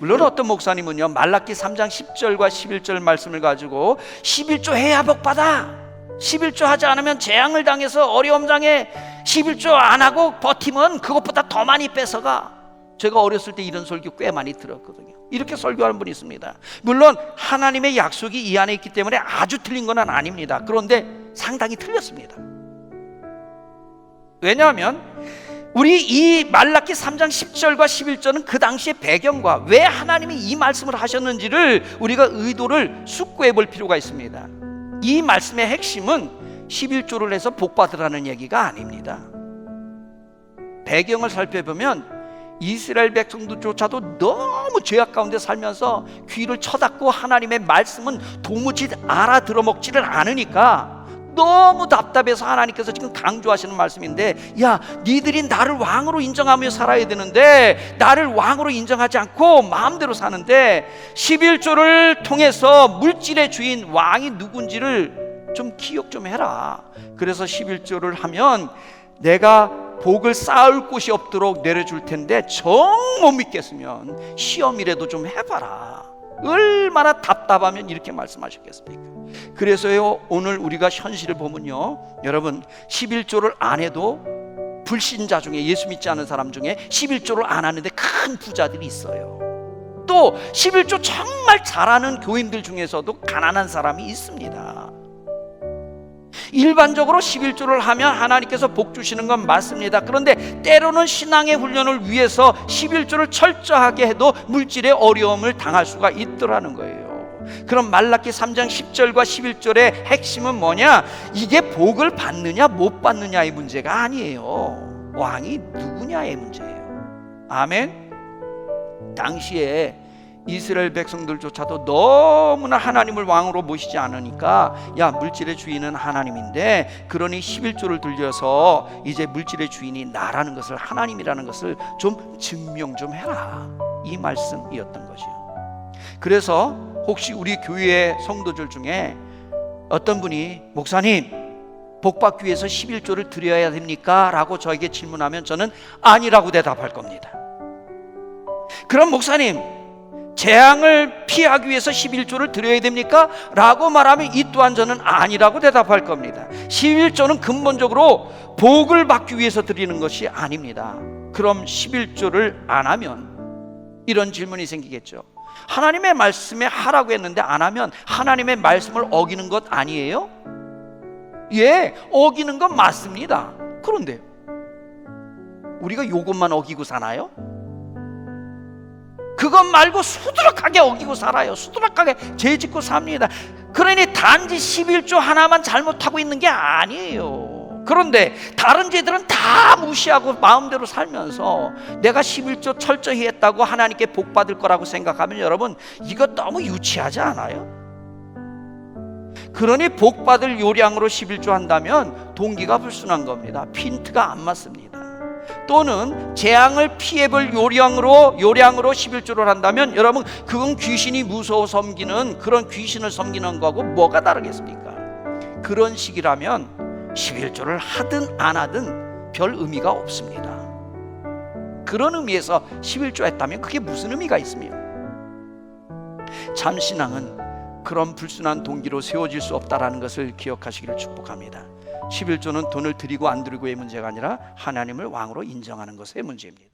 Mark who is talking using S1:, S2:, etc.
S1: 물론 어떤 목사님은요 말라기 3장 10절과 11절 말씀을 가지고 11조 해야 복받아, 11조 하지 않으면 재앙을 당해서 어려움 당해, 11조 안 하고 버티면 그것보다 더 많이 뺏어가. 제가 어렸을 때 이런 설교 꽤 많이 들었거든요. 이렇게 설교하는 분이 있습니다. 물론 하나님의 약속이 이 안에 있기 때문에 아주 틀린 건 아닙니다. 그런데 상당히 틀렸습니다. 왜냐하면 우리 이 말라기 3장 10절과 11절은 그 당시의 배경과 왜 하나님이 이 말씀을 하셨는지를 우리가 의도를 숙고해 볼 필요가 있습니다. 이 말씀의 핵심은 11조를 해서 복받으라는 얘기가 아닙니다. 배경을 살펴보면 이스라엘 백성들조차도 너무 죄악 가운데 살면서 귀를 쳐닫고 하나님의 말씀은 도무지 알아들어 먹지를 않으니까 너무 답답해서 하나님께서 지금 강조하시는 말씀인데, 야, 니들이 나를 왕으로 인정하며 살아야 되는데 나를 왕으로 인정하지 않고 마음대로 사는데 11조를 통해서 물질의 주인 왕이 누군지를 좀 기억 좀 해라. 그래서 11조를 하면 내가 복을 쌓을 곳이 없도록 내려줄 텐데 정 못 믿겠으면 시험이라도 좀 해봐라. 얼마나 답답하면 이렇게 말씀하셨겠습니까? 그래서요 오늘 우리가 현실을 보면요, 여러분 11조를 안 해도 불신자 중에, 예수 믿지 않은 사람 중에 11조를 안 하는데 큰 부자들이 있어요. 또 11조 정말 잘하는 교인들 중에서도 가난한 사람이 있습니다. 일반적으로 11조를 하면 하나님께서 복 주시는 건 맞습니다. 그런데 때로는 신앙의 훈련을 위해서 11조를 철저하게 해도 물질의 어려움을 당할 수가 있더라는 거예요. 그럼 말라기 3장 10절과 11절의 핵심은 뭐냐? 이게 복을 받느냐 못 받느냐의 문제가 아니에요. 왕이 누구냐의 문제예요. 아멘. 당시에 이스라엘 백성들조차도 너무나 하나님을 왕으로 모시지 않으니까, 야, 물질의 주인은 하나님인데 그러니 11조를 들려서 이제 물질의 주인이 나라는 것을, 하나님이라는 것을 좀 증명 좀 해라, 이 말씀이었던 거죠. 그래서 혹시 우리 교회 성도들 중에 어떤 분이 목사님 복 받기 위해서 11조를 드려야 됩니까? 라고 저에게 질문하면 저는 아니라고 대답할 겁니다. 그럼 목사님 재앙을 피하기 위해서 11조를 드려야 됩니까? 라고 말하면 이 또한 저는 아니라고 대답할 겁니다. 11조는 근본적으로 복을 받기 위해서 드리는 것이 아닙니다. 그럼 11조를 안 하면 이런 질문이 생기겠죠. 하나님의 말씀에 하라고 했는데 안 하면 하나님의 말씀을 어기는 것 아니에요? 예, 어기는 건 맞습니다. 그런데 우리가 이것만 어기고 사나요? 그것 말고 수두룩하게 어기고 살아요. 수두룩하게 죄짓고 삽니다. 그러니 단지 11조 하나만 잘못하고 있는 게 아니에요. 그런데 다른 죄들은 다 무시하고 마음대로 살면서 내가 11조 철저히 했다고 하나님께 복 받을 거라고 생각하면 여러분, 이거 너무 유치하지 않아요? 그러니 복 받을 요량으로 11조 한다면 동기가 불순한 겁니다. 핀트가 안 맞습니다. 또는 재앙을 피해볼 요량으로 11조를 한다면 여러분, 그건 귀신이 무서워 섬기는 그런 귀신을 섬기는 거하고 뭐가 다르겠습니까? 그런 식이라면 11조를 하든 안 하든 별 의미가 없습니다. 그런 의미에서 11조 했다면 그게 무슨 의미가 있으며, 참신앙은 그런 불순한 동기로 세워질 수 없다라는 것을 기억하시기를 축복합니다. 11조는 돈을 드리고 안 드리고의 문제가 아니라 하나님을 왕으로 인정하는 것의 문제입니다.